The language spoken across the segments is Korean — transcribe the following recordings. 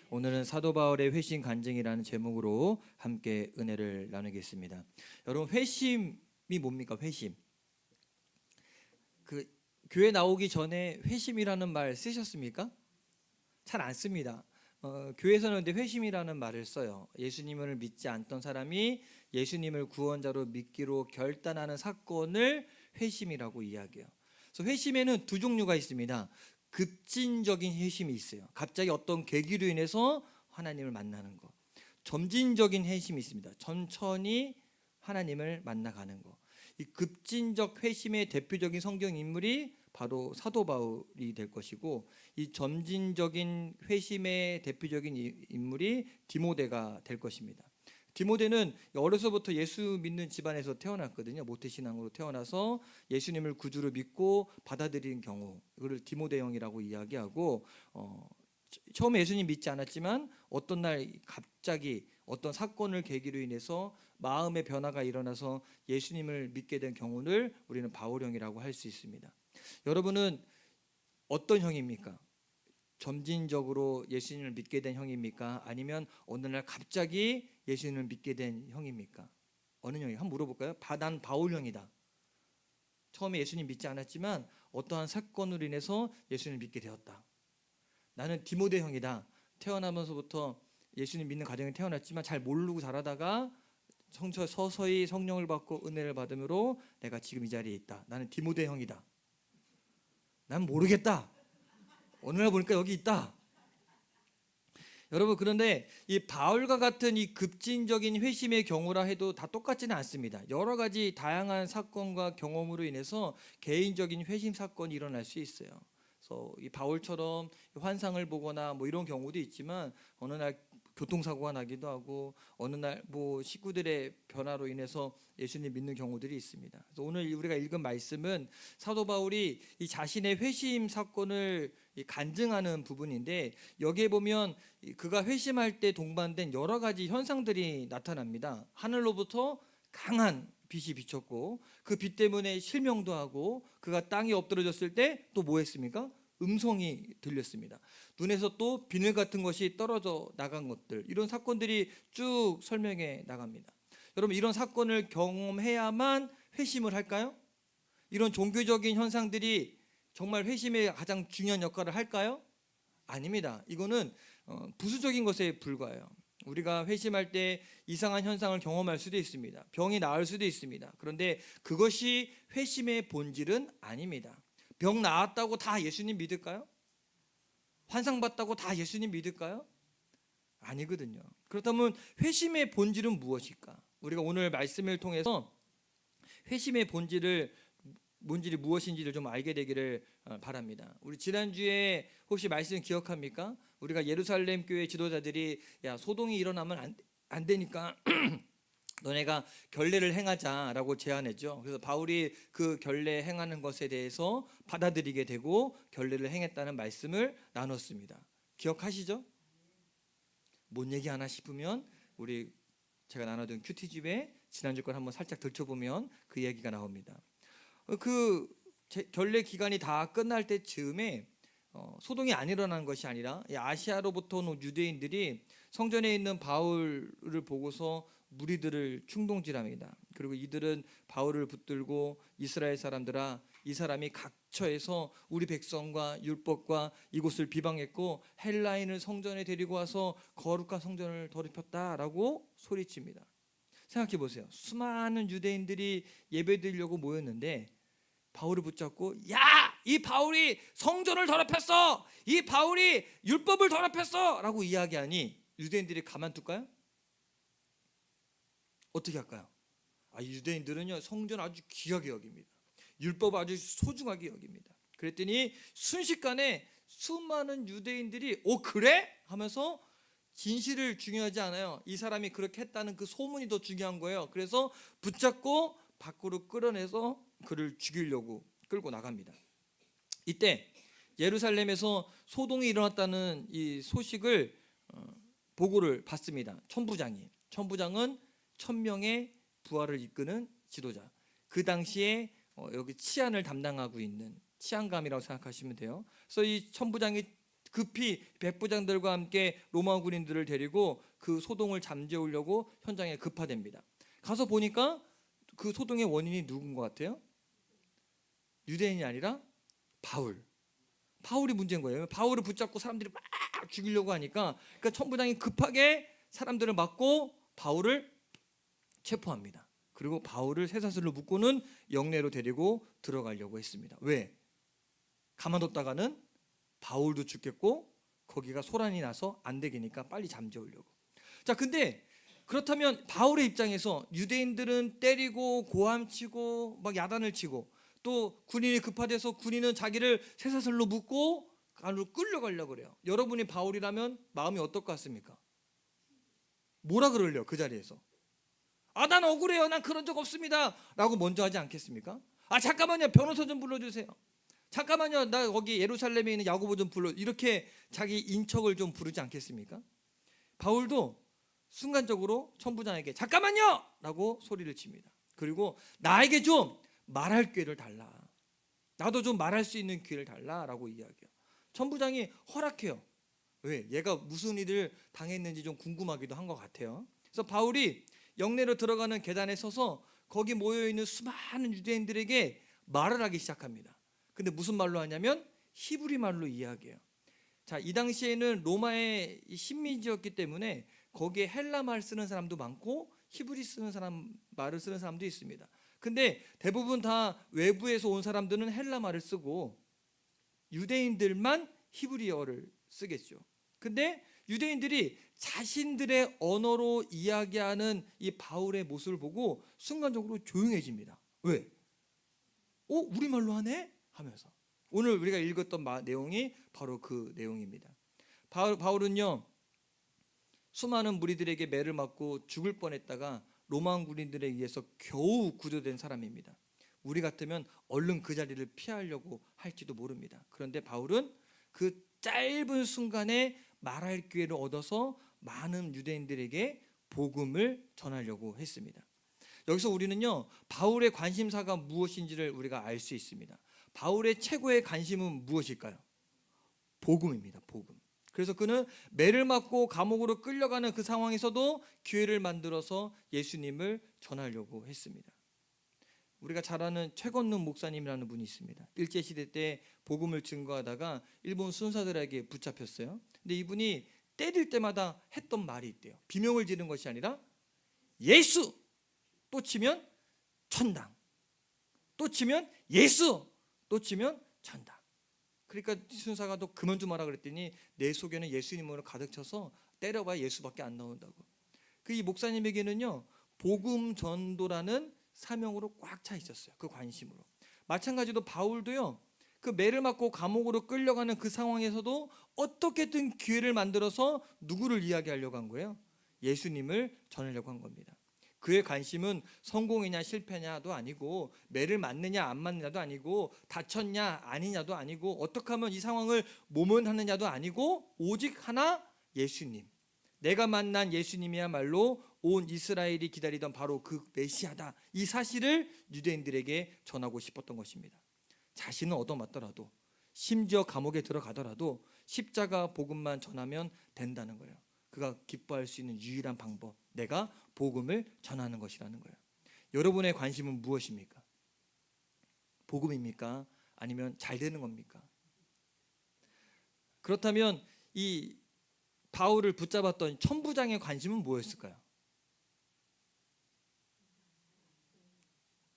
오늘은 사도 바울의 회심 간증이라는 제목으로 함께 은혜를 나누겠습니다. 여러분, 회심이 뭡니까? 회심. 그 교회 나오기 전에 회심이라는 말 쓰셨습니까? 잘 안 씁니다. 교회에서는 근데 회심이라는 말을 써요. 예수님을 믿지 않던 사람이 예수님을 구원자로 믿기로 결단하는 사건을 회심이라고 이야기해요. 그래서 회심에는 두 종류가 있습니다. 급진적인 회심이 있어요. 갑자기 어떤 계기로 인해서 하나님을 만나는 거. 점진적인 회심이 있습니다. 천천히 하나님을 만나가는 거. 이 급진적 회심의 대표적인 성경 인물이 바로 사도 바울이 될 것이고, 이 점진적인 회심의 대표적인 인물이 디모데가 될 것입니다. 디모데는 어려서부터 예수 믿는 집안에서 태어났거든요. 모태신앙으로 태어나서 예수님을 구주로 믿고 받아들인 경우, 이걸 디모데 형이라고 이야기하고, 처음에 예수님 믿지 않았지만 어떤 날 갑자기 어떤 사건을 계기로 인해서 마음의 변화가 일어나서 예수님을 믿게 된 경우를 우리는 바울 형이라고 할 수 있습니다. 여러분은 어떤 형입니까? 점진적으로 예수님을 믿게 된 형입니까? 아니면 어느 날 갑자기 예수님을 믿게 된 형입니까? 어느 형이? 한번 물어볼까요? 난 바울 형이다. 처음에 예수님 믿지 않았지만 어떠한 사건으로 인해서 예수님을 믿게 되었다. 나는 디모데 형이다. 태어나면서부터 예수님 믿는 가정에 태어났지만 잘 모르고 자라다가 서서히 성령을 받고 은혜를 받음으로 내가 지금 이 자리에 있다. 나는 디모데 형이다. 난 모르겠다. 어느 날 보니까 여기 있다. 여러분, 그런데 이 바울과 같은 이 급진적인 회심의 경우라 해도 다 똑같지는 않습니다. 여러 가지 다양한 사건과 경험으로 인해서 개인적인 회심 사건이 일어날 수 있어요. 그래서 이 바울처럼 환상을 보거나 뭐 이런 경우도 있지만, 어느 날 교통사고가 나기도 하고, 어느 날 뭐 식구들의 변화로 인해서 예수님 믿는 경우들이 있습니다. 그래서 오늘 우리가 읽은 말씀은 사도 바울이 이 자신의 회심 사건을 간증하는 부분인데, 여기에 보면 그가 회심할 때 동반된 여러 가지 현상들이 나타납니다. 하늘로부터 강한 빛이 비쳤고, 그 빛 때문에 실명도 하고, 그가 땅에 엎드러졌을 때 또 뭐 했습니까? 음성이 들렸습니다. 눈에서 또 비늘 같은 것이 떨어져 나간 것들, 이런 사건들이 쭉 설명해 나갑니다. 여러분, 이런 사건을 경험해야만 회심을 할까요? 이런 종교적인 현상들이 정말 회심에 가장 중요한 역할을 할까요? 아닙니다. 이거는 부수적인 것에 불과해요. 우리가 회심할 때 이상한 현상을 경험할 수도 있습니다. 병이 나을 수도 있습니다. 그런데 그것이 회심의 본질은 아닙니다. 병 나았다고 다 예수님 믿을까요? 환상 봤다고 다 예수님 믿을까요? 아니거든요. 그렇다면 회심의 본질은 무엇일까? 우리가 오늘 말씀을 통해서 회심의 본질이 무엇인지를 좀 알게 되기를 바랍니다. 우리 지난주에 혹시 말씀 기억합니까? 우리가 예루살렘 교회 지도자들이 소동이 일어나면 안 되니까 너네가 결례를 행하자라고 제안했죠. 그래서 바울이 그 결례 행하는 것에 대해서 받아들이게 되고 결례를 행했다는 말씀을 나눴습니다. 기억하시죠? 뭔 얘기 하나 싶으면 제가 나눠둔 큐티집에 지난주 걸 한번 살짝 들춰보면 그 얘기가 나옵니다. 그 결례 기간이 다 끝날 때쯤에 소동이 안 일어나는 것이 아니라 아시아로부터 온 유대인들이 성전에 있는 바울을 보고서 무리들을 충동질합니다. 그리고 이들은 바울을 붙들고 이스라엘 사람들아, 이 사람이 각처에서 우리 백성과 율법과 이곳을 비방했고 헬라인을 성전에 데리고 와서 거룩한 성전을 더럽혔다라고 소리칩니다. 생각해 보세요. 수많은 유대인들이 예배드리려고 모였는데 바울을 붙잡고 이 바울이 성전을 더럽혔어, 이 바울이 율법을 더럽혔어 라고 이야기하니 유대인들이 가만둘까요? 어떻게 할까요? 유대인들은요, 성전 아주 귀하게 여깁니다. 율법 아주 소중하게 여깁니다. 그랬더니 순식간에 수많은 유대인들이 그래? 하면서 진실을 중요하지 않아요. 이 사람이 그렇게 했다는 그 소문이 더 중요한 거예요. 그래서 붙잡고 밖으로 끌어내서 그를 죽이려고 끌고 나갑니다. 이때 예루살렘에서 소동이 일어났다는 이 소식을 보고를 받습니다. 천부장은 1000명의 부하를 이끄는 지도자. 그 당시에 여기 치안을 담당하고 있는 치안감이라고 생각하시면 돼요. 그래서 이 천부장이 급히 백부장들과 함께 로마 군인들을 데리고 그 소동을 잠재우려고 현장에 급파됩니다. 가서 보니까 그 소동의 원인이 누군 것 같아요? 유대인이 아니라 바울이 문제인 거예요. 바울을 붙잡고 사람들이 막 죽이려고 하니까, 그러니까 천부장이 급하게 사람들을 막고 바울을 체포합니다. 그리고 바울을 쇠사슬로 묶고는 영내로 데리고 들어가려고 했습니다. 왜? 가만뒀다가는 바울도 죽겠고 거기가 소란이 나서 안 되니까 빨리 잠재우려고. 자, 근데 그렇다면 바울의 입장에서 유대인들은 때리고 고함치고 막 야단을 치고, 또 군인이 급파돼서 군인은 자기를 쇠사슬로 묶고 안으로 끌려가려고 그래요. 여러분이 바울이라면 마음이 어떨 것 같습니까? 뭐라 그럴래요? 그 자리에서 난 억울해요, 난 그런 적 없습니다 라고 먼저 하지 않겠습니까? 잠깐만요, 변호사 좀 불러주세요. 잠깐만요, 나 거기 예루살렘에 있는 야고보 좀 불러, 이렇게 자기 인척을 좀 부르지 않겠습니까? 바울도 순간적으로 천부장에게 잠깐만요 라고 소리를 칩니다. 그리고 나에게 좀 말할 기회를 달라, 나도 좀 말할 수 있는 기회를 달라 라고 이야기해요. 천부장이 허락해요. 왜? 얘가 무슨 일을 당했는지 좀 궁금하기도 한 것 같아요. 그래서 바울이 영내로 들어가는 계단에 서서 거기 모여있는 수많은 유대인들에게 말을 하기 시작합니다. 근데 무슨 말로 하냐면 히브리 말로 이야기해요. 자, 이 당시에는 로마의 식민지였기 때문에 거기에 헬라 말 쓰는 사람도 많고 히브리 쓰는 사람, 말을 쓰는 사람도 있습니다. 근데 대부분 다 외부에서 온 사람들은 헬라 말을 쓰고 유대인들만 히브리어를 쓰겠죠. 근데 유대인들이 자신들의 언어로 이야기하는 이 바울의 모습을 보고 순간적으로 조용해집니다. 왜? 우리말로 하네? 하면서. 오늘 우리가 읽었던 내용이 바로 그 내용입니다. 바울은요, 수많은 무리들에게 매를 맞고 죽을 뻔했다가 로마 군인들에 의해서 겨우 구조된 사람입니다. 우리 같으면 얼른 그 자리를 피하려고 할지도 모릅니다. 그런데 바울은 그 짧은 순간에 말할 기회를 얻어서 많은 유대인들에게 복음을 전하려고 했습니다. 여기서 우리는요, 바울의 관심사가 무엇인지를 우리가 알 수 있습니다. 바울의 최고의 관심은 무엇일까요? 복음입니다. 복음. 그래서 그는 매를 맞고 감옥으로 끌려가는 그 상황에서도 기회를 만들어서 예수님을 전하려고 했습니다. 우리가 잘 아는 최건능 목사님이라는 분이 있습니다. 일제시대 때 복음을 증거하다가 일본 순사들에게 붙잡혔어요. 근데 이분이 때릴 때마다 했던 말이 있대요. 비명을 지르는 것이 아니라 예수! 또 치면 천당, 또 치면 예수! 또 치면 천당. 그러니까 순사가 또 그만 좀 하라 그랬더니 내 속에는 예수님으로 가득 차서 때려봐야 예수밖에 안 나온다고. 이 목사님에게는요, 복음 전도라는 사명으로 꽉 차 있었어요. 그 관심으로. 마찬가지로 바울도요, 그 매를 맞고 감옥으로 끌려가는 그 상황에서도 어떻게든 기회를 만들어서 누구를 이야기하려고 한 거예요? 예수님을 전하려고 한 겁니다. 그의 관심은 성공이냐 실패냐도 아니고, 매를 맞느냐 안 맞느냐도 아니고, 다쳤냐 아니냐도 아니고, 어떻게 하면 이 상황을 모면하느냐도 아니고, 오직 하나, 예수님. 내가 만난 예수님이야말로 온 이스라엘이 기다리던 바로 그 메시아다, 이 사실을 유대인들에게 전하고 싶었던 것입니다. 자신은 얻어맞더라도, 심지어 감옥에 들어가더라도 십자가 복음만 전하면 된다는 거예요. 그가 기뻐할 수 있는 유일한 방법, 내가 복음을 전하는 것이라는 거예요. 여러분의 관심은 무엇입니까? 복음입니까? 아니면 잘 되는 겁니까? 그렇다면 이 바울을 붙잡았던 천부장의 관심은 무엇일까요?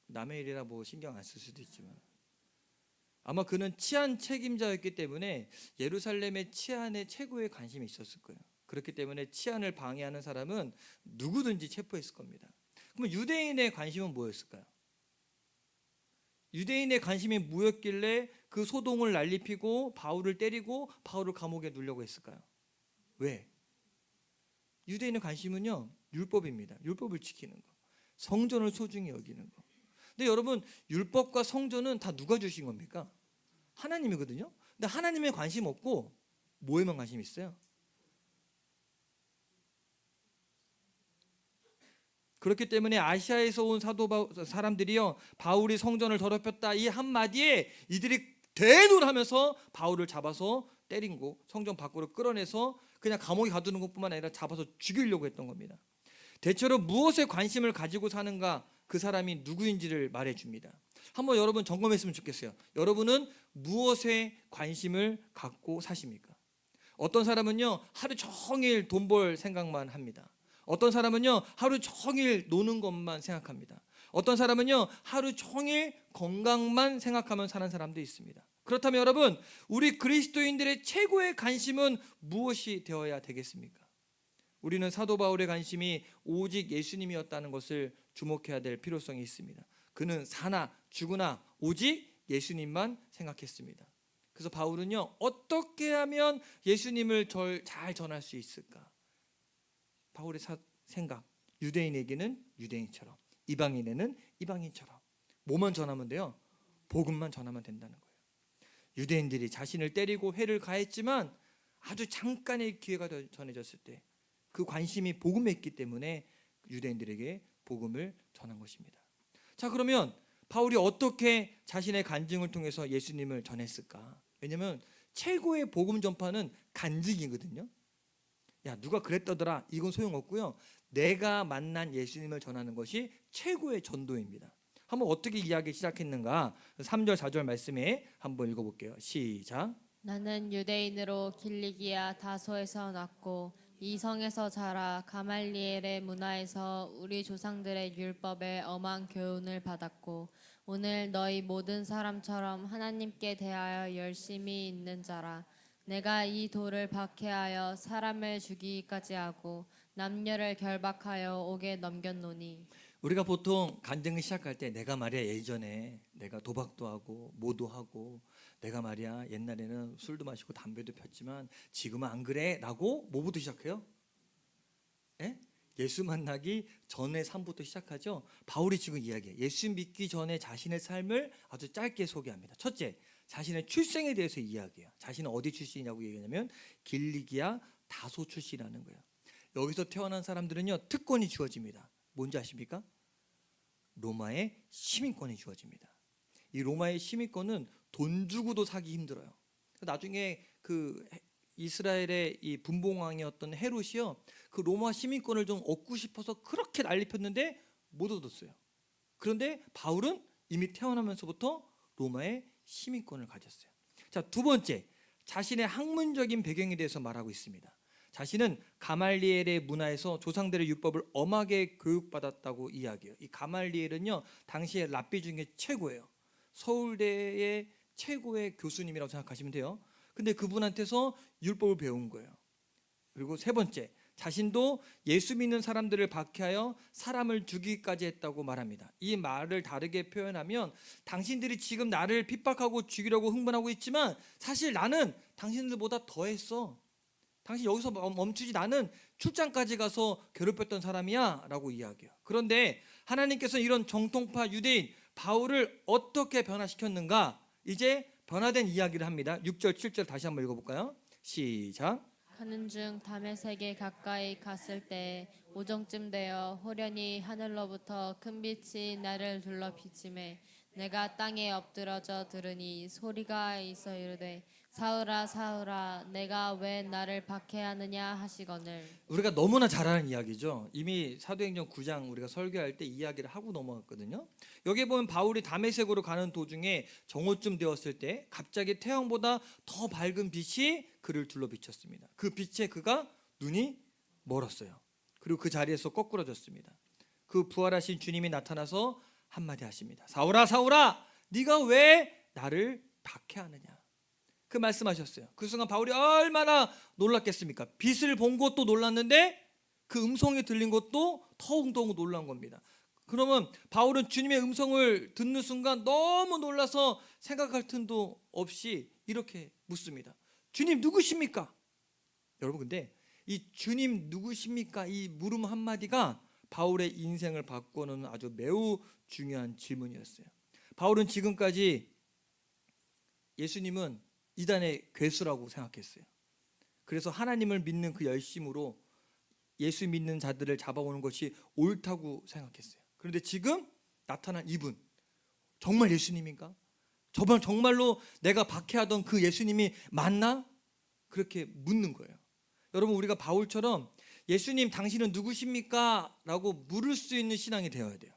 남의 일이라 신경 안 쓸 수도 있지만 아마 그는 치안 책임자였기 때문에 예루살렘의 치안에 최고의 관심이 있었을 거예요. 그렇기 때문에 치안을 방해하는 사람은 누구든지 체포했을 겁니다. 그러면 유대인의 관심은 뭐였을까요? 유대인의 관심이 뭐였길래 그 소동을 난리피고 바울을 때리고 바울을 감옥에 누려고 했을까요? 왜? 유대인의 관심은요, 율법입니다. 율법을 지키는 거, 성전을 소중히 여기는 거. 근데 여러분, 율법과 성전은 다 누가 주신 겁니까? 하나님이거든요. 근데 하나님에 관심 없고 뭐에만 관심 있어요? 그렇기 때문에 아시아에서 온 사람들이요, 바울이 성전을 더럽혔다 이 한마디에 이들이 대노하면서 바울을 잡아서 때리고 성전 밖으로 끌어내서 그냥 감옥에 가두는 것뿐만 아니라 잡아서 죽이려고 했던 겁니다. 대체로 무엇에 관심을 가지고 사는가, 그 사람이 누구인지를 말해줍니다. 한번 여러분 점검했으면 좋겠어요. 여러분은 무엇에 관심을 갖고 사십니까? 어떤 사람은요, 하루 종일 돈 벌 생각만 합니다. 어떤 사람은요, 하루 종일 노는 것만 생각합니다. 어떤 사람은요, 하루 종일 건강만 생각하면 사는 사람도 있습니다. 그렇다면 여러분, 우리 그리스도인들의 최고의 관심은 무엇이 되어야 되겠습니까? 우리는 사도 바울의 관심이 오직 예수님이었다는 것을 주목해야 될 필요성이 있습니다. 그는 사나 죽으나 오직 예수님만 생각했습니다. 그래서 바울은요, 어떻게 하면 예수님을 잘 전할 수 있을까? 바울의 생각, 유대인에게는 유대인처럼, 이방인에는 이방인처럼 뭐만 전하면 돼요? 복음만 전하면 된다는 거예요. 유대인들이 자신을 때리고 회를 가했지만 아주 잠깐의 기회가 전해졌을 때 그 관심이 복음에 있기 때문에 유대인들에게 복음을 전한 것입니다. 자, 그러면 바울이 어떻게 자신의 간증을 통해서 예수님을 전했을까? 왜냐하면 최고의 복음 전파는 간증이거든요. 야, 누가 그랬더더라, 이건 소용없고요. 내가 만난 예수님을 전하는 것이 최고의 전도입니다. 한번 어떻게 이야기 시작했는가? 3절 4절 말씀에 한번 읽어볼게요. 시작. 나는 유대인으로 길리기아 다소에서 났고 이 성에서 자라 가말리엘의 문화에서 우리 조상들의 율법에 엄한 교훈을 받았고 오늘 너희 모든 사람처럼 하나님께 대하여 열심히 있는 자라. 내가 이 돌을 박해하여 사람을 죽이기까지 하고 남녀를 결박하여 옥에 넘겼노니. 우리가 보통 간증을 시작할 때 내가 말이야 예전에 내가 도박도 하고 모도 하고 내가 말이야 옛날에는 술도 마시고 담배도 폈지만 지금은 안 그래 라고 뭐부터 시작해요? 예? 예수 만나기 전의 삶부터 시작하죠. 바울이 지금 이야기해요. 예수 믿기 전에 자신의 삶을 아주 짧게 소개합니다. 첫째, 자신의 출생에 대해서 이야기해요. 자신은 어디 출신이냐고 얘기하냐면 길리기아 다소 출신이라는 거예요. 여기서 태어난 사람들은요, 특권이 주어집니다. 뭔지 아십니까? 로마의 시민권이 주어집니다. 이 로마의 시민권은 돈 주고도 사기 힘들어요. 나중에 그 이스라엘의 이 분봉왕이었던 헤롯이요, 그 로마 시민권을 좀 얻고 싶어서 그렇게 난리 폈는데 못 얻었어요. 그런데 바울은 이미 태어나면서부터 로마의 시민권을 가졌어요. 자, 두 번째, 자신의 학문적인 배경에 대해서 말하고 있습니다. 자신은 가말리엘의 문화에서 조상들의 율법을 엄하게 교육받았다고 이야기해요. 이 가말리엘은요, 당시에 랍비 중에 최고예요. 서울대의 최고의 교수님이라고 생각하시면 돼요. 근데 그분한테서 율법을 배운 거예요. 그리고 세 번째, 자신도 예수 믿는 사람들을 박해하여 사람을 죽이기까지 했다고 말합니다. 이 말을 다르게 표현하면 당신들이 지금 나를 핍박하고 죽이려고 흥분하고 있지만 사실 나는 당신들보다 더했어. 당신 여기서 멈추지, 나는 출장까지 가서 괴롭혔던 사람이야 라고 이야기해요. 그런데 하나님께서 이런 정통파 유대인 바울을 어떻게 변화시켰는가? 이제 변화된 이야기를 합니다. 6절 7절 다시 한번 읽어볼까요? 시작. 가는 중 다메섹에 가까이 갔을 때 오정쯤 되어 호련히 하늘로부터 큰 빛이 나를 둘러 비치매 내가 땅에 엎드러져 들으니 소리가 있어 이르되 사울아 사울아 내가 왜 나를 박해하느냐 하시거늘. 우리가 너무나 잘 아는 이야기죠. 이미 사도행전 9장 우리가 설교할 때 이야기를 하고 넘어갔거든요. 여기 보면 바울이 다메섹으로 가는 도중에 정오쯤 되었을 때 갑자기 태양보다 더 밝은 빛이 그를 둘러 비쳤습니다. 그 빛에 그가 눈이 멀었어요. 그리고 그 자리에서 거꾸러졌습니다. 그 부활하신 주님이 나타나서 한마디 하십니다. 사울아 사울아 네가 왜 나를 박해하느냐. 그 말씀하셨어요. 그 순간 바울이 얼마나 놀랐겠습니까? 빛을 본 것도 놀랐는데 그 음성이 들린 것도 더욱 놀란 겁니다. 그러면 바울은 주님의 음성을 듣는 순간 너무 놀라서 생각할 틈도 없이 이렇게 묻습니다. 주님 누구십니까? 여러분, 근데 이 주님 누구십니까? 이 물음 한마디가 바울의 인생을 바꾸는 아주 매우 중요한 질문이었어요. 바울은 지금까지 예수님은 이단의 괴수라고 생각했어요. 그래서 하나님을 믿는 그 열심으로 예수 믿는 자들을 잡아오는 것이 옳다고 생각했어요. 그런데 지금 나타난 이분, 정말 예수님인가? 정말로 내가 박해하던 그 예수님이 맞나? 그렇게 묻는 거예요. 여러분, 우리가 바울처럼 예수님 당신은 누구십니까? 라고 물을 수 있는 신앙이 되어야 돼요.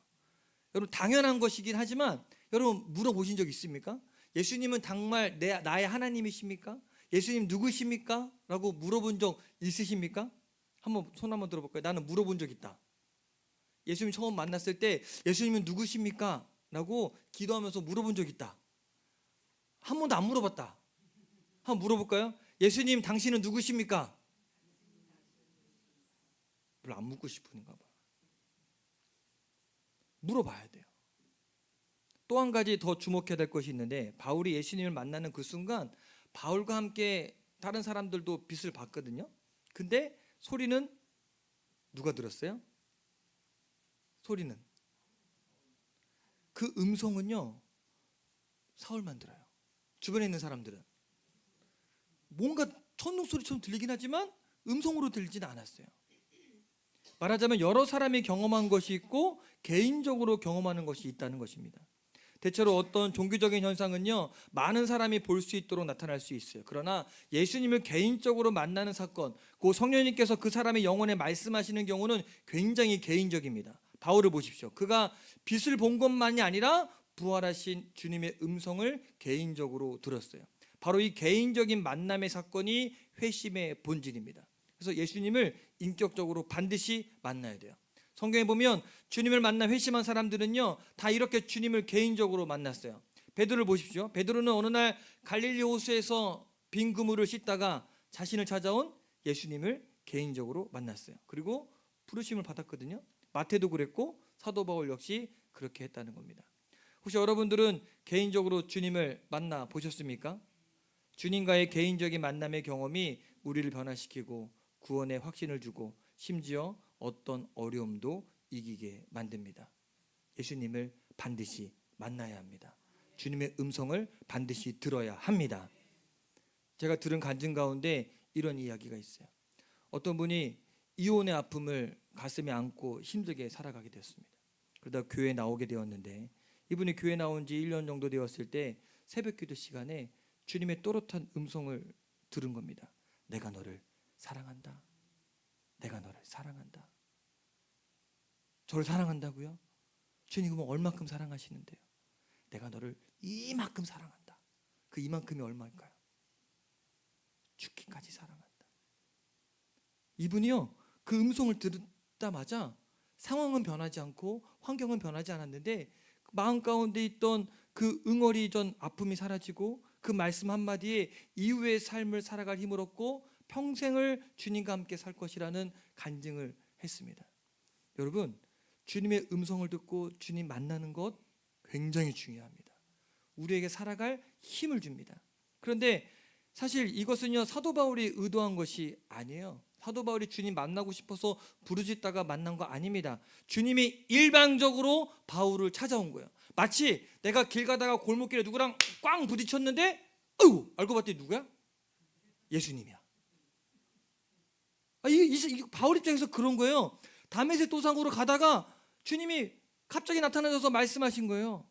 여러분, 당연한 것이긴 하지만 여러분 물어보신 적 있습니까? 예수님은 정말 나의 하나님이십니까? 예수님 누구십니까? 라고 물어본 적 있으십니까? 손 한번 들어볼까요? 나는 물어본 적 있다. 예수님 처음 만났을 때 예수님은 누구십니까? 라고 기도하면서 물어본 적 있다. 한 번도 안 물어봤다. 한번 물어볼까요? 예수님 당신은 누구십니까? 별로 안 묻고 싶은가 봐. 물어봐야 돼요. 또 한 가지 더 주목해야 될 것이 있는데, 바울이 예수님을 만나는 그 순간 바울과 함께 다른 사람들도 빛을 봤거든요. 근데 소리는 누가 들었어요? 소리는, 그 음성은요 사울만 들어요. 주변에 있는 사람들은 뭔가 천둥 소리처럼 들리긴 하지만 음성으로 들리지는 않았어요. 말하자면 여러 사람이 경험한 것이 있고 개인적으로 경험하는 것이 있다는 것입니다. 대체로 어떤 종교적인 현상은요 많은 사람이 볼 수 있도록 나타날 수 있어요. 그러나 예수님을 개인적으로 만나는 사건, 그 성령님께서 그 사람의 영혼에 말씀하시는 경우는 굉장히 개인적입니다. 바울을 보십시오. 그가 빛을 본 것만이 아니라 부활하신 주님의 음성을 개인적으로 들었어요. 바로 이 개인적인 만남의 사건이 회심의 본질입니다. 그래서 예수님을 인격적으로 반드시 만나야 돼요. 성경에 보면 주님을 만나 회심한 사람들은요 다 이렇게 주님을 개인적으로 만났어요. 베드로를 보십시오. 베드로는 어느 날 갈릴리 호수에서 빈 그물을 씻다가 자신을 찾아온 예수님을 개인적으로 만났어요. 그리고 부르심을 받았거든요. 마태도 그랬고 사도 바울 역시 그렇게 했다는 겁니다. 혹시 여러분들은 개인적으로 주님을 만나 보셨습니까? 주님과의 개인적인 만남의 경험이 우리를 변화시키고 구원의 확신을 주고 심지어 어떤 어려움도 이기게 만듭니다. 예수님을 반드시 만나야 합니다. 주님의 음성을 반드시 들어야 합니다. 제가 들은 간증 가운데 이런 이야기가 있어요. 어떤 분이 이혼의 아픔을 가슴에 안고 힘들게 살아가게 되었습니다. 그러다 교회에 나오게 되었는데, 이분이 교회 나온 지 1년 정도 되었을 때 새벽 기도 시간에 주님의 또렷한 음성을 들은 겁니다. 내가 너를 사랑한다. 내가 너를 사랑한다. 저를 사랑한다고요? 주님, 그럼 얼마큼 사랑하시는데요? 내가 너를 이만큼 사랑한다. 그 이만큼이 얼마일까요? 죽기까지 사랑한다. 이분이요 그 음성을 듣자마자 상황은 변하지 않고 환경은 변하지 않았는데 마음 가운데 있던 그 응어리 전 아픔이 사라지고 그 말씀 한마디에 이후의 삶을 살아갈 힘을 얻고 평생을 주님과 함께 살 것이라는 간증을 했습니다. 여러분, 주님의 음성을 듣고 주님 만나는 것 굉장히 중요합니다. 우리에게 살아갈 힘을 줍니다. 그런데 사실 이것은요 사도 바울이 의도한 것이 아니에요. 사도 바울이 주님 만나고 싶어서 부르짖다가 만난 거 아닙니다. 주님이 일방적으로 바울을 찾아온 거예요. 마치 내가 길 가다가 골목길에 누구랑 꽝 부딪혔는데 알고 봤더니 누구야? 예수님이야. 이 바울 입장에서 그런 거예요. 다메섹 도상으로 가다가 주님이 갑자기 나타나셔서 말씀하신 거예요.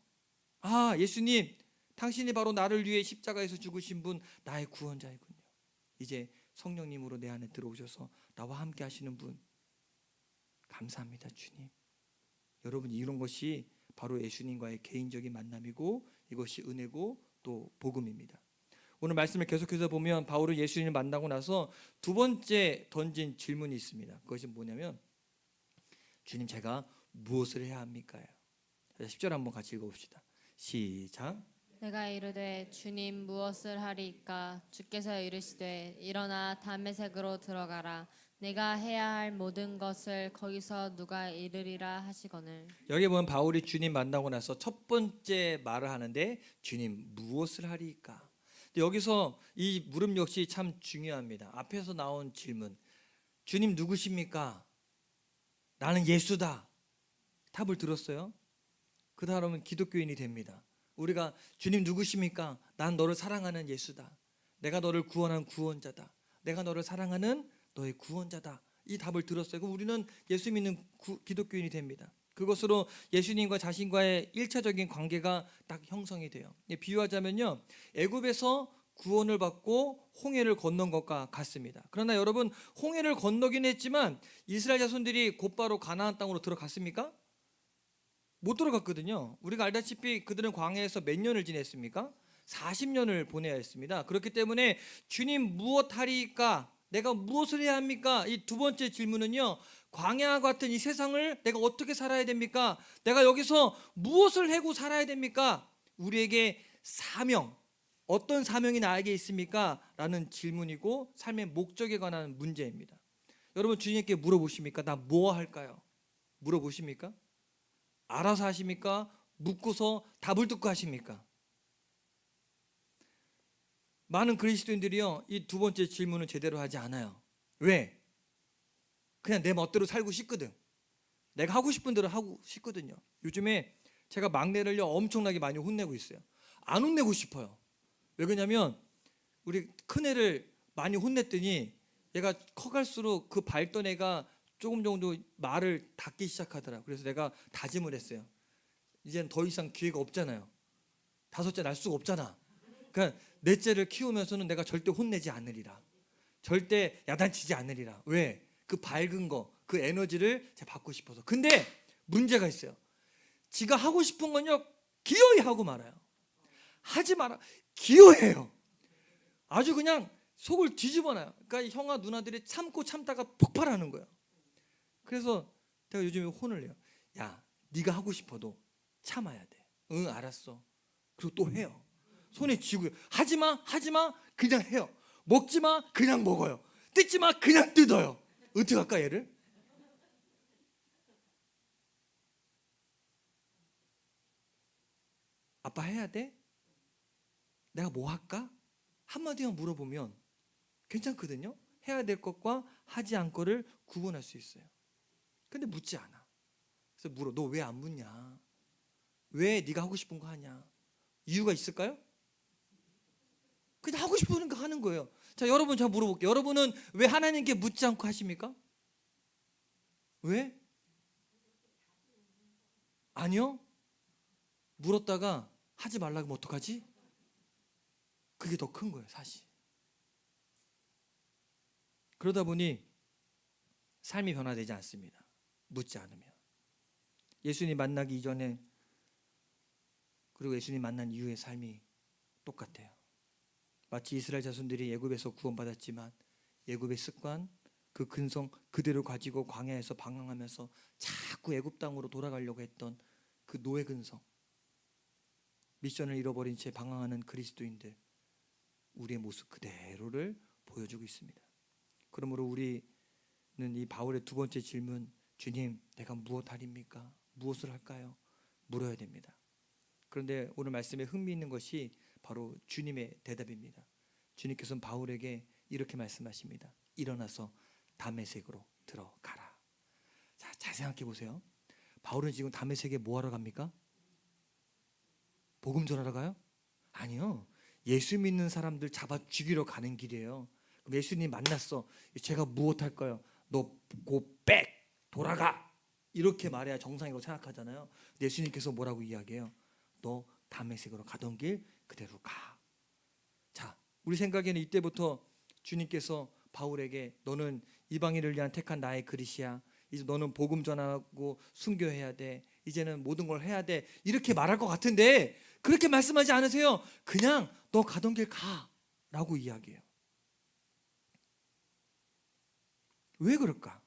아, 예수님, 당신이 바로 나를 위해 십자가에서 죽으신 분, 나의 구원자이군요. 이제 성령님으로 내 안에 들어오셔서 나와 함께 하시는 분, 감사합니다, 주님. 여러분, 이런 것이 바로 예수님과의 개인적인 만남이고 이것이 은혜고 또 복음입니다. 오늘 말씀을 계속해서 보면 바울은 예수님을 만나고 나서 두 번째 던진 질문이 있습니다. 그것이 뭐냐면, 주님, 제가 무엇을 해야 합니까? 10절 한번 같이 읽어봅시다. 시작. 내가 이르되 주님 무엇을 하리이까? 주께서 이르시되 일어나 다메섹으로 들어가라. 내가 해야 할 모든 것을 거기서 누가 이르리라 하시거늘. 여기 보면 바울이 주님 만나고 나서 첫 번째 말을 하는데, 주님 무엇을 하리이까? 여기서 이 물음 역시 참 중요합니다. 앞에서 나온 질문, 주님 누구십니까? 나는 예수다. 답을 들었어요. 그 다음은 기독교인이 됩니다. 우리가 주님 누구십니까? 난 너를 사랑하는 예수다. 내가 너를 구원한 구원자다. 내가 너를 사랑하는 너의 구원자다. 이 답을 들었어요. 그럼 우리는 예수 믿는 기독교인이 됩니다. 그것으로 예수님과 자신과의 1차적인 관계가 딱 형성이 돼요. 비유하자면요, 애굽에서 구원을 받고 홍해를 건넌 것과 같습니다. 그러나 여러분, 홍해를 건너긴 했지만 이스라엘 자손들이 곧바로 가나안 땅으로 들어갔습니까? 못 들어갔거든요. 우리가 알다시피 그들은 광야에서 몇 년을 지냈습니까? 40년을 보내야 했습니다. 그렇기 때문에 주님 무엇하리까? 내가 무엇을 해야 합니까? 이 두 번째 질문은요, 광야 같은 이 세상을 내가 어떻게 살아야 됩니까? 내가 여기서 무엇을 해고 살아야 됩니까? 우리에게 사명, 어떤 사명이 나에게 있습니까? 라는 질문이고 삶의 목적에 관한 문제입니다. 여러분, 주님께 물어보십니까? 나 뭐 할까요? 물어보십니까? 알아서 하십니까? 묻고서 답을 듣고 하십니까? 많은 그리스도인들이요, 이 두 번째 질문을 제대로 하지 않아요. 왜? 그냥 내 멋대로 살고 싶거든. 내가 하고 싶은 대로 하고 싶거든요. 요즘에 제가 막내를요 엄청나게 많이 혼내고 있어요. 안 혼내고 싶어요. 왜 그러냐면 우리 큰애를 많이 혼냈더니 얘가 커갈수록 그 밟던 애가 조금 정도 말을 닫기 시작하더라. 그래서 내가 다짐을 했어요. 이제는 더 이상 기회가 없잖아요. 5째 날 수가 없잖아. 그러니까 넷째를 키우면서는 내가 절대 혼내지 않으리라. 절대 야단치지 않으리라. 왜? 그 밝은 거, 그 에너지를 제가 받고 싶어서. 근데 문제가 있어요. 지가 하고 싶은 건요 기어이 하고 말아요. 하지 마라. 기어해요. 아주 그냥 속을 뒤집어놔요. 그러니까 형아 누나들이 참고 참다가 폭발하는 거예요. 그래서 제가 요즘에 혼을 내요. 야, 네가 하고 싶어도 참아야 돼. 응, 알았어. 그리고 또 해요. 손에 쥐고요. 하지마, 하지마, 그냥 해요. 먹지마, 그냥 먹어요. 뜯지마, 그냥 뜯어요. 어떻게 할까 얘를? 아빠 해야 돼? 내가 뭐 할까? 한마디만 물어보면 괜찮거든요. 해야 될 것과 하지 않고를 구분할 수 있어요. 근데 묻지 않아. 그래서 물어. 너 왜 안 묻냐? 왜 네가 하고 싶은 거 하냐? 이유가 있을까요? 그냥 하고 싶은 거 하는 거예요. 자, 여러분 제가 물어볼게요. 여러분은 왜 하나님께 묻지 않고 하십니까? 왜? 아니요. 물었다가 하지 말라고 하면 어떡하지? 그게 더 큰 거예요, 사실. 그러다 보니 삶이 변화되지 않습니다. 묻지 않으면. 예수님 만나기 이전에 그리고 예수님 만난 이후의 삶이 똑같아요. 마치 이스라엘 자손들이 애굽에서 구원받았지만 애굽의 습관, 그 근성 그대로 가지고 광야에서 방황하면서 자꾸 애굽 땅으로 돌아가려고 했던 그 노예 근성, 미션을 잃어버린 채 방황하는 그리스도인들, 우리의 모습 그대로를 보여주고 있습니다. 그러므로 우리는 이 바울의 두 번째 질문, 주님 내가 무엇하리입니까? 무엇을 할까요? 물어야 됩니다. 그런데 오늘 말씀에 흥미있는 것이 바로 주님의 대답입니다. 주님께서는 바울에게 이렇게 말씀하십니다. 일어나서 다메섹으로 들어가라. 자, 잘 생각해 보세요. 바울은 지금 다메섹에 뭐 하러 갑니까? 복음 전하러 가요? 아니요. 예수 믿는 사람들 잡아 죽이러 가는 길이에요. 그럼 예수님 만났어. 제가 무엇할까요? 너 고 백 돌아가. 이렇게 말해야 정상이라고 생각하잖아요. 근데 예수님께서 뭐라고 이야기해요? 너 다메섹으로 가던 길 그대로 가. 자, 우리 생각에는 이때부터 주님께서 바울에게 너는 이방인을 위한 택한 나의 그릇이야. 이제 너는 복음 전하고 순교해야 돼. 이제는 모든 걸 해야 돼. 이렇게 말할 것 같은데 그렇게 말씀하지 않으세요. 그냥 너 가던 길 가라고 이야기해요. 왜 그럴까?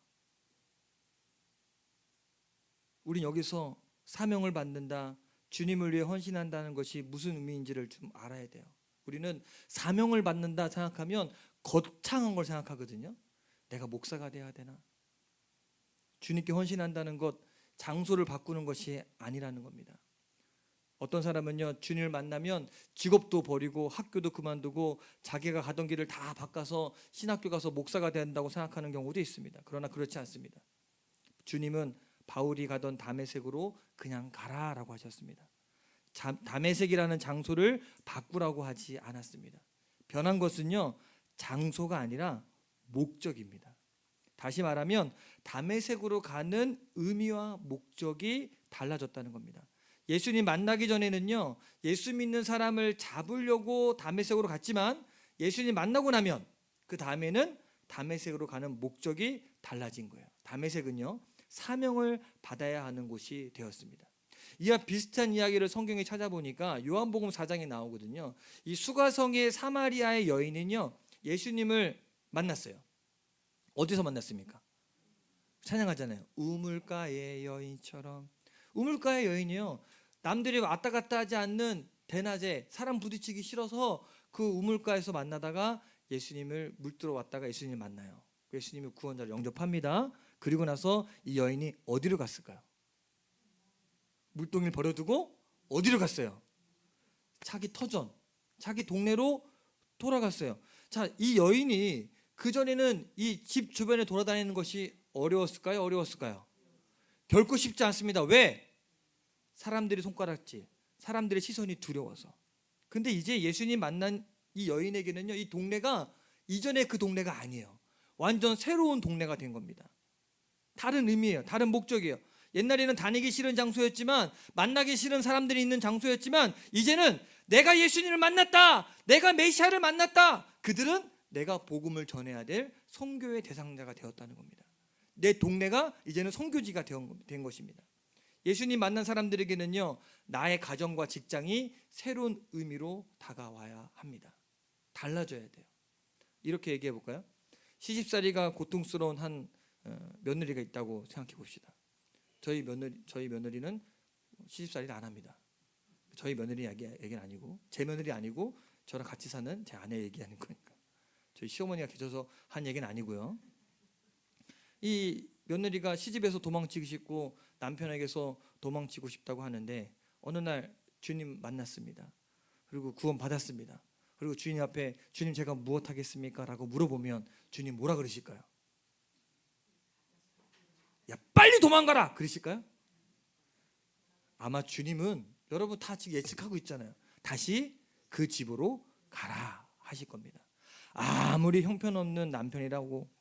우린 여기서 사명을 받는다, 주님을 위해 헌신한다는 것이 무슨 의미인지를 좀 알아야 돼요. 우리는 사명을 받는다 생각하면 거창한 걸 생각하거든요. 내가 목사가 돼야 되나? 주님께 헌신한다는 것, 장소를 바꾸는 것이 아니라는 겁니다. 어떤 사람은요, 주님을 만나면 직업도 버리고 학교도 그만두고 자기가 가던 길을 다 바꿔서 신학교 가서 목사가 된다고 생각하는 경우도 있습니다. 그러나 그렇지 않습니다. 주님은 바울이 가던 다메섹으로 그냥 가라라고 하셨습니다. 다메섹이라는 장소를 바꾸라고 하지 않았습니다. 변한 것은요, 장소가 아니라 목적입니다. 다시 말하면 다메섹으로 가는 의미와 목적이 달라졌다는 겁니다. 예수님 만나기 전에는요, 예수 믿는 사람을 잡으려고 다메섹으로 갔지만 예수님 만나고 나면 그 다음에는 다메섹으로 가는 목적이 달라진 거예요. 다메섹은요, 사명을 받아야 하는 곳이 되었습니다. 이와 비슷한 이야기를 성경에 찾아보니까 요한복음 4장에 나오거든요. 이 수가성의 사마리아의 여인은요, 예수님을 만났어요. 어디서 만났습니까? 찬양하잖아요. 우물가의 여인처럼. 우물가의 여인이요, 남들이 왔다 갔다 하지 않는 대낮에 사람 부딪히기 싫어서 그 우물가에서 만나다가 예수님을 물들어 왔다가 예수님을 만나요. 예수님이 구원자를 영접합니다. 그리고 나서 이 여인이 어디로 갔을까요? 물동이를 버려두고 어디로 갔어요? 자기 터전, 자기 동네로 돌아갔어요. 자, 이 여인이 그전에는 이 집 주변에 돌아다니는 것이 어려웠을까요? 어려웠을까요? 결코 쉽지 않습니다. 왜? 사람들이 손가락질, 사람들의 시선이 두려워서. 근데 이제 예수님 만난 이 여인에게는요, 이 동네가 이전에 그 동네가 아니에요. 완전 새로운 동네가 된 겁니다. 다른 의미예요. 다른 목적이에요. 옛날에는 다니기 싫은 장소였지만, 만나기 싫은 사람들이 있는 장소였지만, 이제는 내가 예수님을 만났다, 내가 메시아를 만났다, 그들은 내가 복음을 전해야 될 선교의 대상자가 되었다는 겁니다. 내 동네가 이제는 선교지가 된 것입니다. 예수님 만난 사람들에게는요, 나의 가정과 직장이 새로운 의미로 다가와야 합니다. 달라져야 돼요. 이렇게 얘기해 볼까요? 시집살이가 고통스러운 한 며느리가 있다고 생각해 봅시다. 저희 며느리는 시집살이를 안 합니다. 저희 며느리 얘기는 아니고, 제 며느리 아니고 저랑 같이 사는 제 아내 얘기하는 거니까. 저희 시어머니가 계셔서 한 얘기는 아니고요. 이 며느리가 시집에서 도망치고 싶고 남편에게서 도망치고 싶다고 하는데, 어느 날 주님 만났습니다. 그리고 구원 받았습니다. 그리고 주님 앞에 주님 제가 무엇 하겠습니까? 라고 물어보면 주님 뭐라 그러실까요? 야, 빨리 도망가라! 그러실까요? 아마 주님은 여러분 다 지금 예측하고 있잖아요. 다시 그 집으로 가라 하실 겁니다. 아무리 형편없는 남편이라고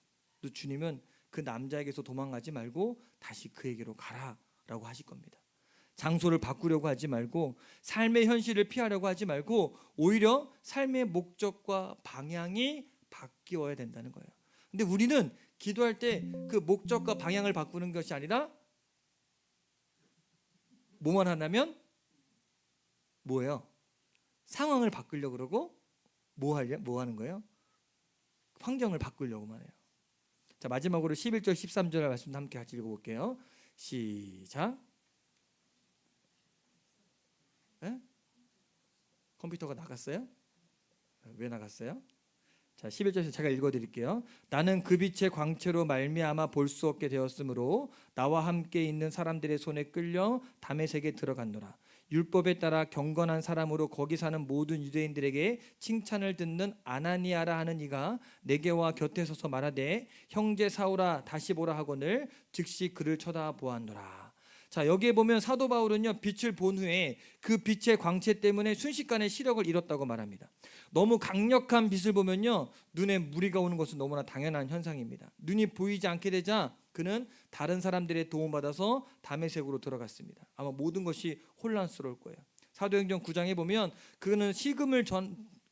또 주님은 그 남자에게서 도망가지 말고 다시 그에게로 가라라고 하실 겁니다. 장소를 바꾸려고 하지 말고, 삶의 현실을 피하려고 하지 말고, 오히려 삶의 목적과 방향이 바뀌어야 된다는 거예요. 근데 우리는 기도할 때 그 목적과 방향을 바꾸는 것이 아니라 뭐만 하냐면 뭐예요? 상황을 바꾸려고 그러고 뭐 하는 거예요? 환경을 바꾸려고만 해요. 자, 마지막으로 11절 13절 말씀 함께 같이 읽어볼게요. 시작. 네? 컴퓨터가 나갔어요? 왜 나갔어요? 자, 11절에서 제가 읽어드릴게요. 나는 그 빛의 광채로 말미암아 볼 수 없게 되었으므로 나와 함께 있는 사람들의 손에 끌려 다메섹에 들어갔노라. 율법에 따라 경건한 사람으로 거기 사는 모든 유대인들에게 칭찬을 듣는 아나니아라 하는 이가 내게 와 곁에 서서 말하되 형제 사울아 다시 보라 하거늘 즉시 그를 쳐다보았노라. 자, 여기에 보면 사도 바울은요, 빛을 본 후에 그 빛의 광채 때문에 순식간에 시력을 잃었다고 말합니다. 너무 강력한 빛을 보면요, 눈에 무리가 오는 것은 너무나 당연한 현상입니다. 눈이 보이지 않게 되자 그는 다른 사람들의 도움받아서 다메섹으로 들어갔습니다. 아마 모든 것이 혼란스러울 거예요. 사도행전 9장에 보면 그는 식음을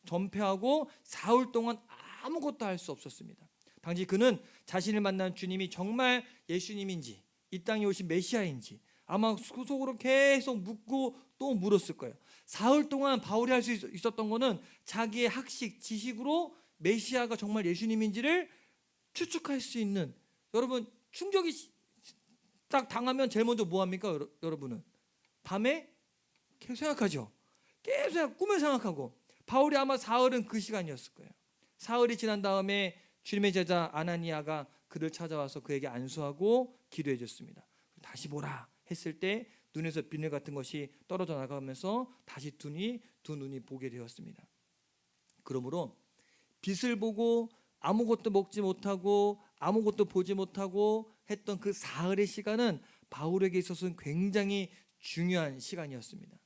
전폐하고 사흘 동안 아무것도 할 수 없었습니다. 당시 그는 자신을 만난 주님이 정말 예수님인지 이 땅에 오신 메시아인지 아마 속으로 계속 묻고 또 물었을 거예요. 사흘 동안 바울이 할 수 있었던 거는 자기의 학식, 지식으로 메시아가 정말 예수님인지를 추측할 수 있는, 여러분 충격이 딱 당하면 제일 먼저 뭐 합니까? 여러분은 밤에 계속 생각하죠. 계속 꿈을 생각하고. 바울이 아마 사흘은 그 시간이었을 거예요. 사흘이 지난 다음에 주님의 제자 아나니아가 그를 찾아와서 그에게 안수하고 기도해 줬습니다. 다시 보라 했을 때 눈에서 비늘 같은 것이 떨어져 나가면서 다시 두 눈이 보게 되었습니다. 그러므로 빛을 보고 아무것도 먹지 못하고 아무것도 보지 못하고 했던 그 사흘의 시간은 바울에게 있어서는 굉장히 중요한 시간이었습니다.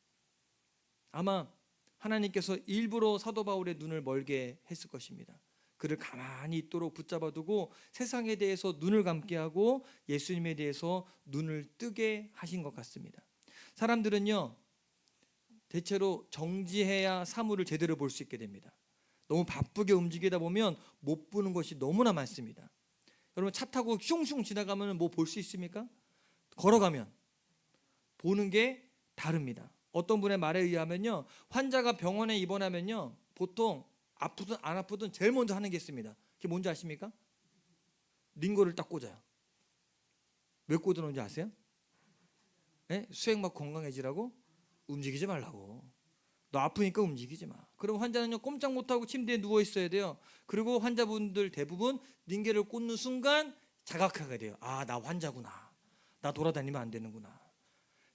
아마 하나님께서 일부러 사도 바울의 눈을 멀게 했을 것입니다. 그를 가만히 있도록 붙잡아 두고 세상에 대해서 눈을 감게 하고 예수님에 대해서 눈을 뜨게 하신 것 같습니다. 사람들은요, 대체로 정지해야 사물을 제대로 볼 수 있게 됩니다. 너무 바쁘게 움직이다 보면 못 보는 것이 너무나 많습니다. 여러분, 차 타고 슝슝 지나가면 뭐 볼 수 있습니까? 걸어가면 보는 게 다릅니다. 어떤 분의 말에 의하면요, 환자가 병원에 입원하면요, 보통 아프든 안 아프든 제일 먼저 하는 게 있습니다. 그게 뭔지 아십니까? 링거를 딱 꽂아요. 왜 꽂아놓은지 아세요? 네? 수액막 건강해지라고? 움직이지 말라고. 너 아프니까 움직이지 마. 그럼 환자는요, 꼼짝 못하고 침대에 누워 있어야 돼요. 그리고 환자분들 대부분 링게를 꽂는 순간 자각하게 돼요. 아, 나 환자구나. 나 돌아다니면 안 되는구나.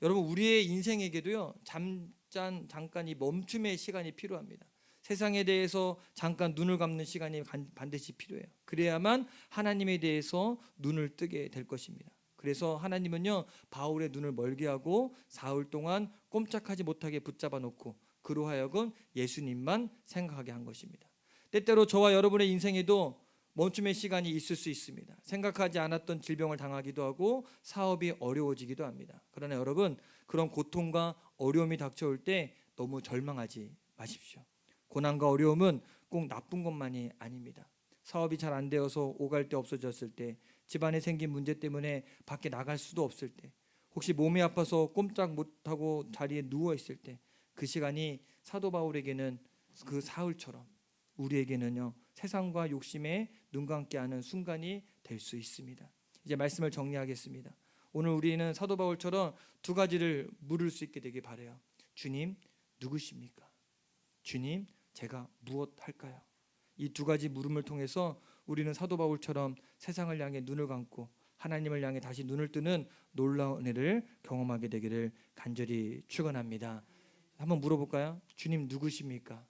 여러분, 우리의 인생에게도요, 잠깐 이 멈춤의 시간이 필요합니다. 세상에 대해서 잠깐 눈을 감는 시간이 반드시 필요해요. 그래야만 하나님에 대해서 눈을 뜨게 될 것입니다. 그래서 하나님은요, 바울의 눈을 멀게 하고 사흘 동안 꼼짝하지 못하게 붙잡아 놓고 그로 하여금 예수님만 생각하게 한 것입니다. 때때로 저와 여러분의 인생에도 멈춤의 시간이 있을 수 있습니다. 생각하지 않았던 질병을 당하기도 하고 사업이 어려워지기도 합니다. 그러나 여러분, 그런 고통과 어려움이 닥쳐올 때 너무 절망하지 마십시오. 고난과 어려움은 꼭 나쁜 것만이 아닙니다. 사업이 잘 안 되어서 오갈 데 없어졌을 때, 집안에 생긴 문제 때문에 밖에 나갈 수도 없을 때, 혹시 몸이 아파서 꼼짝 못하고 자리에 누워 있을 때, 그 시간이 사도 바울에게는 그 사흘처럼 우리에게는요, 세상과 욕심에 눈 감게 하는 순간이 될 수 있습니다. 이제 말씀을 정리하겠습니다. 오늘 우리는 사도 바울처럼 두 가지를 물을 수 있게 되길 바라요. 주님, 누구십니까? 주님, 제가 무엇 할까요? 이 두 가지 물음을 통해서 우리는 사도 바울처럼 세상을 향해 눈을 감고 하나님을 향해 다시 눈을 뜨는 놀라운 은혜를 경험하게 되기를 간절히 축원합니다. 한번 물어볼까요? 주님 누구십니까?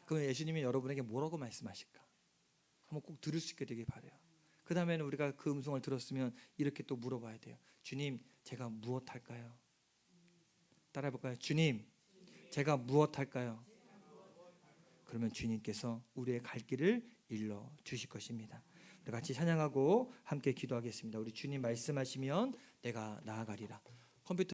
그럼 예수님이 여러분에게 뭐라고 말씀하실까? 한번 꼭 들을 수 있게 되길 바라요. 그 다음에는 우리가 그 음성을 들었으면 이렇게 또 물어봐야 돼요. 주님, 제가 무엇 할까요? 따라해 볼까요? 주님, 제가 무엇 할까요? 그러면 주님께서 우리의 갈 길을 일러 주실 것입니다. 우리 같이 찬양하고 함께 기도하겠습니다. 우리 주님 말씀하시면 내가 나아가리라. 컴퓨터